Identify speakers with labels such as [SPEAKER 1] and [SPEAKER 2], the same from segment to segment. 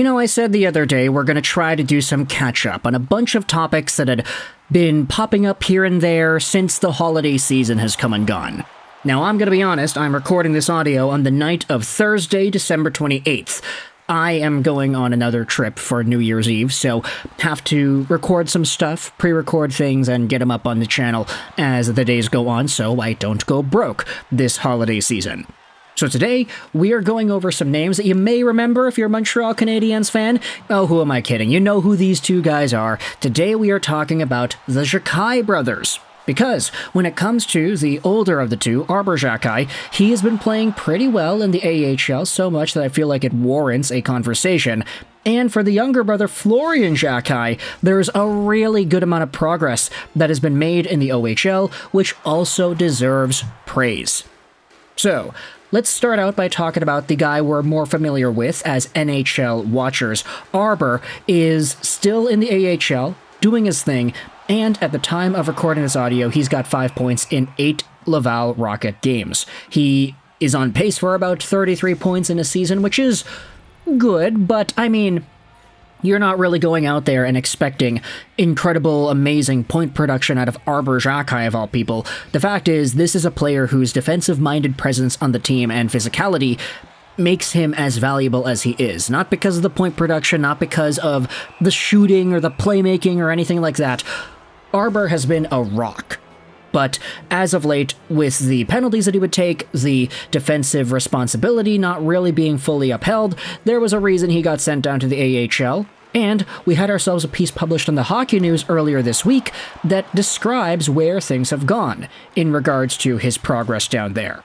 [SPEAKER 1] I said the other day we're going to try to do some catch-up on a bunch of topics that had been popping up here and there since the holiday season has come and gone. Now, I'm going to be honest, I'm recording this audio on the night of Thursday, December 28th. I am going on another trip for New Year's Eve, so have to record some stuff, pre-record things, and get them up on the channel as the days go on so I don't go broke this holiday season. So today, we are going over some names that you may remember if you're a Montreal Canadiens fan. Oh, who am I kidding? You know who these two guys are. Today we are talking about the Xhekaj brothers. Because when it comes to the older of the two, Arber Xhekaj, he has been playing pretty well in the AHL, so much that I feel like it warrants a conversation. And for the younger brother, Florian Xhekaj, there's a really good amount of progress that has been made in the OHL, which also deserves praise. So, let's start out by talking about the guy we're more familiar with as NHL watchers. Arber is still in the AHL, doing his thing, and at the time of recording this audio, he's got 5 points in 8 Laval Rocket games. He is on pace for about 33 points in a season, which is good, but I mean, you're not really going out there and expecting incredible, amazing point production out of Arber Xhekaj of all people. The fact is, this is a player whose defensive-minded presence on the team and physicality makes him as valuable as he is. Not because of the point production, not because of the shooting or the playmaking or anything like that. Arber has been a rock. But as of late, with the penalties that he would take, the defensive responsibility not really being fully upheld, there was a reason he got sent down to the AHL, and we had ourselves a piece published on the Hockey News earlier this week that describes where things have gone in regards to his progress down there.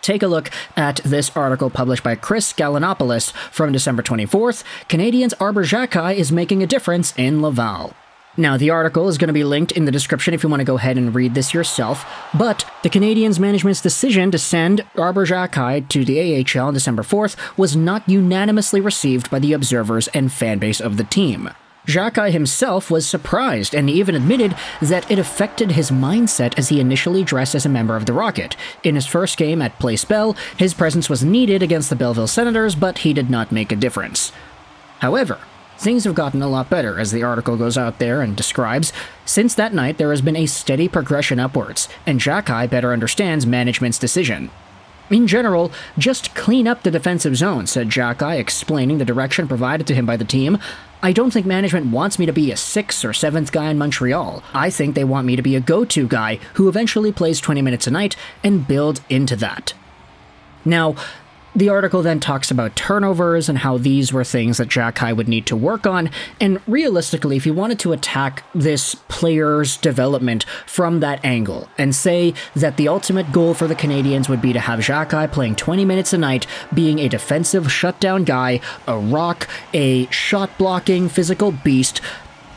[SPEAKER 1] Take a look at this article published by Chris Gallinopoulos from December 24th. Canadiens' Arber Xhekaj is making a difference in Laval. Now, the article is going to be linked in the description if you want to go ahead and read this yourself, but the Canadiens management's decision to send Arber Xhekaj to the AHL on December 4th was not unanimously received by the observers and fanbase of the team. Xhekaj himself was surprised and even admitted that it affected his mindset as he initially dressed as a member of the Rocket. In his first game at Place Bell, his presence was needed against the Belleville Senators, but he did not make a difference. However, things have gotten a lot better, as the article goes out there and describes. Since that night, there has been a steady progression upwards, and Xhekaj better understands management's decision. In general, just clean up the defensive zone, said Xhekaj, explaining the direction provided to him by the team. I don't think management wants me to be a 6th or 7th guy in Montreal. I think they want me to be a go-to guy who eventually plays 20 minutes a night and build into that. Now, the article then talks about turnovers and how these were things that Xhekaj would need to work on, and realistically, if you wanted to attack this player's development from that angle and say that the ultimate goal for the Canadiens would be to have Xhekaj playing 20 minutes a night, being a defensive shutdown guy, a rock, a shot-blocking physical beast,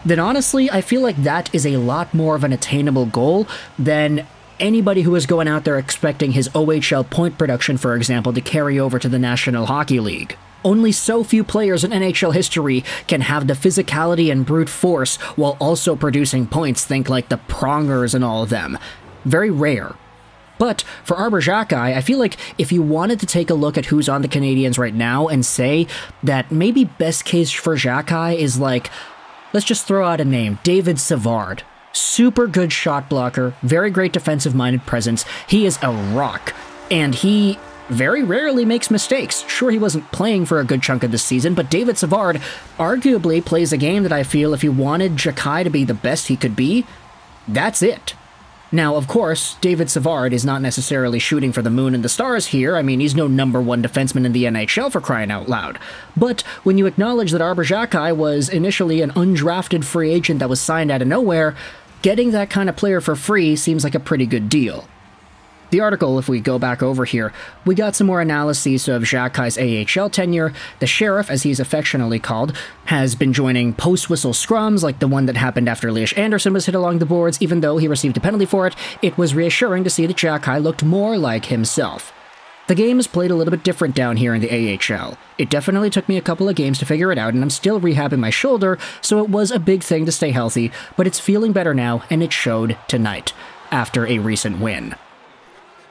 [SPEAKER 1] then honestly, I feel like that is a lot more of an attainable goal than anybody who is going out there expecting his OHL point production, for example, to carry over to the National Hockey League. Only so few players in NHL history can have the physicality and brute force while also producing points, think like the Prongers and all of them. Very rare. But for Arber Xhekaj, I feel like if you wanted to take a look at who's on the Canadiens right now and say that maybe best case for Xhekaj is like, let's just throw out a name, David Savard. Super good shot blocker, very great defensive-minded presence. He is a rock, and he very rarely makes mistakes. Sure, he wasn't playing for a good chunk of this season, but David Savard arguably plays a game that I feel if you wanted Xhekaj to be the best he could be, that's it. Now, of course, David Savard is not necessarily shooting for the moon and the stars here. I mean, he's no number one defenseman in the NHL for crying out loud. But when you acknowledge that Arber Xhekaj was initially an undrafted free agent that was signed out of nowhere, getting that kind of player for free seems like a pretty good deal. The article, if we go back over here, we got some more analyses of Xhekaj's AHL tenure. The Sheriff, as he's affectionately called, has been joining post-whistle scrums like the one that happened after Elias Anderson was hit along the boards. Even though he received a penalty for it, it was reassuring to see that Xhekaj looked more like himself. The game is played a little bit different down here in the AHL. It definitely took me a couple of games to figure it out, and I'm still rehabbing my shoulder, so it was a big thing to stay healthy, but it's feeling better now, and it showed tonight, after a recent win.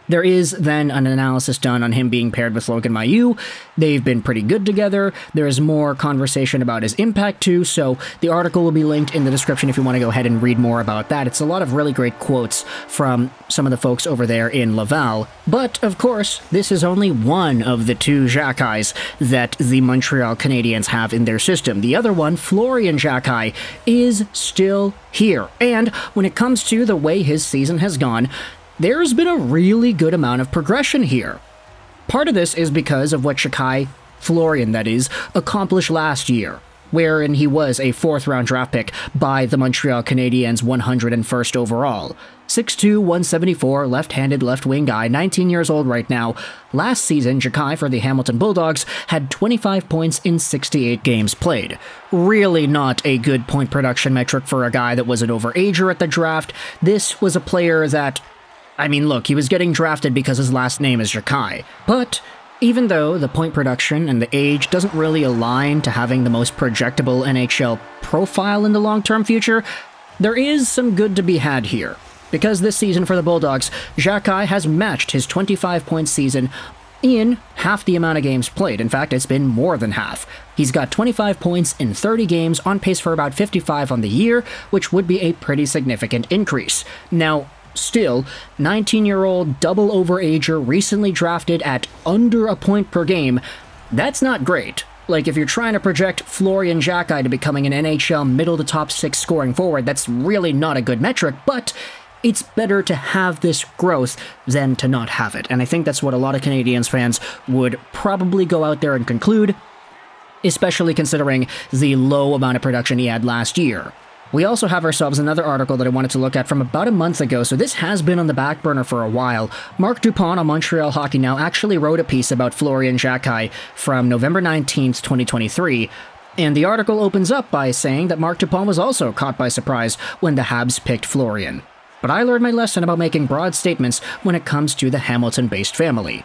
[SPEAKER 1] There is then an analysis done on him being paired with Logan Mailloux. They've been pretty good together. There is more conversation about his impact too, so the article will be linked in the description if you want to go ahead and read more about that. It's a lot of really great quotes from some of the folks over there in Laval. But, of course, this is only one of the two Xhekajs that the Montreal Canadiens have in their system. The other one, Florian Xhekaj, is still here. And when it comes to the way his season has gone, there's been a really good amount of progression here. Part of this is because of what Xhekaj, Florian that is, accomplished last year, wherein he was a 4th-round draft pick by the Montreal Canadiens 101st overall. 6'2", 174, left-handed left-wing guy, 19 years old right now. Last season, Xhekaj for the Hamilton Bulldogs had 25 points in 68 games played. Really not a good point production metric for a guy that was an overager at the draft. This was a player that, I mean, look, he was getting drafted because his last name is Xhekaj, but even though the point production and the age doesn't really align to having the most projectable NHL profile in the long-term future, there is some good to be had here. Because this season for the Bulldogs, Xhekaj has matched his 25-point season in half the amount of games played. In fact, it's been more than half. He's got 25 points in 30 games, on pace for about 55 on the year, which would be a pretty significant increase. Now, still, 19-year-old double overager recently drafted at under a point per game, that's not great. Like, if you're trying to project Florian Xhekaj to becoming an NHL middle-to-top 6 scoring forward, that's really not a good metric, but it's better to have this growth than to not have it. And I think that's what a lot of Canadiens fans would probably go out there and conclude, especially considering the low amount of production he had last year. We also have ourselves another article that I wanted to look at from about a month ago, so this has been on the back burner for a while. Mark Dupont on Montreal Hockey Now actually wrote a piece about Florian Xhekaj from November 19th, 2023, and the article opens up by saying that Mark Dupont was also caught by surprise when the Habs picked Florian. But I learned my lesson about making broad statements when it comes to the Hamilton-based family.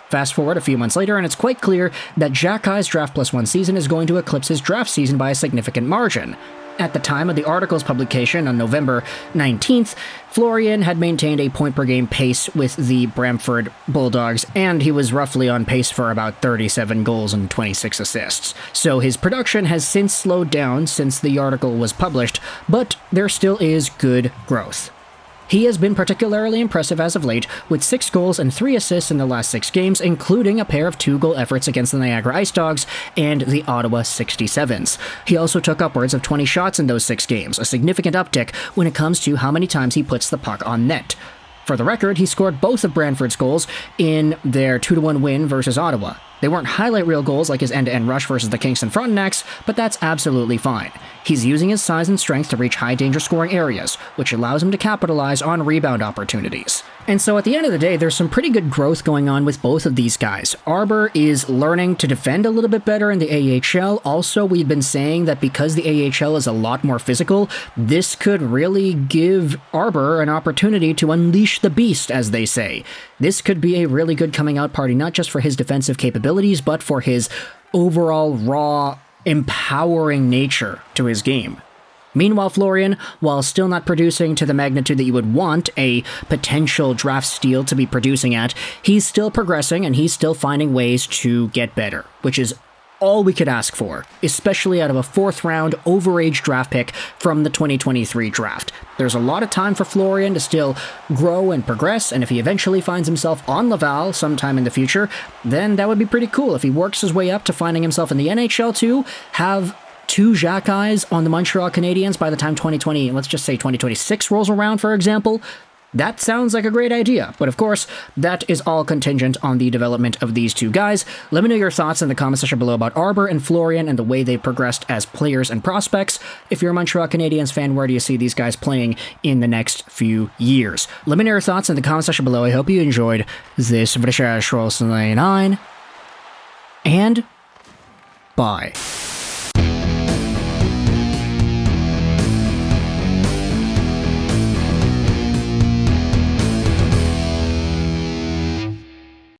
[SPEAKER 1] Fast forward a few months later, and it's quite clear that Xhekaj's Draft Plus 1 season is going to eclipse his draft season by a significant margin. At the time of the article's publication on November 19th, Florian had maintained a point-per-game pace with the Brantford Bulldogs, and he was roughly on pace for about 37 goals and 26 assists. So his production has since slowed down since the article was published, but there still is good growth. He has been particularly impressive as of late, with 6 goals and 3 assists in the last 6 games, including a pair of 2-goal efforts against the Niagara Ice Dogs and the Ottawa 67s. He also took upwards of 20 shots in those 6 games, a significant uptick when it comes to how many times he puts the puck on net. For the record, he scored both of Brantford's goals in their 2-1 win versus Ottawa. They weren't highlight reel goals like his end-to-end rush versus the Kingston Frontenacs, but that's absolutely fine. He's using his size and strength to reach high-danger scoring areas, which allows him to capitalize on rebound opportunities. And so at the end of the day, there's some pretty good growth going on with both of these guys. Arber is learning to defend a little bit better in the AHL. Also, we've been saying that because the AHL is a lot more physical, this could really give Arber an opportunity to unleash the beast, as they say. This could be a really good coming out party, not just for his defensive capabilities, but for his overall raw, empowering nature to his game. Meanwhile, Florian, while still not producing to the magnitude that you would want a potential draft steal to be producing at, he's still progressing and he's still finding ways to get better, which is all we could ask for, especially out of a 4th-round overage draft pick from the 2023 draft. There's a lot of time for Florian to still grow and progress, and if he eventually finds himself on Laval sometime in the future, then that would be pretty cool. If he works his way up to finding himself in the NHL too, have 2 Xhekajs on the Montreal Canadiens by the time 2020, let's just say 2026 rolls around, for example, that sounds like a great idea, but of course, that is all contingent on the development of these 2 guys. Let me know your thoughts in the comment section below about Arber and Florian and the way they progressed as players and prospects. If you're a Montreal Canadiens fan, where do you see these guys playing in the next few years? Let me know your thoughts in the comment section below. I hope you enjoyed this video, and bye.